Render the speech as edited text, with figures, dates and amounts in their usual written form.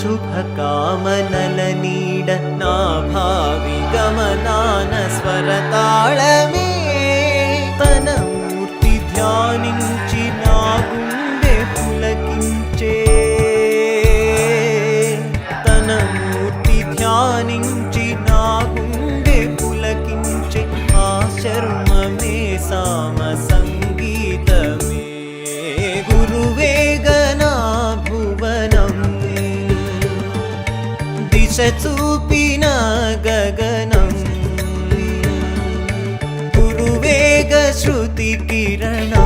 శుభకామనల నీడ నా భావి గమనాన స్వరతాళమే తన మూర్తి ధ్యానించి నా గుండె పులకించే తన మూర్తి ధ్యానించి నా గుండె పులకించే ఆ శర్మమే సామ సంగీతమే గురువేగనా భువనం దిశ చూపిన గగనం గురువేగ శృతి కిరణం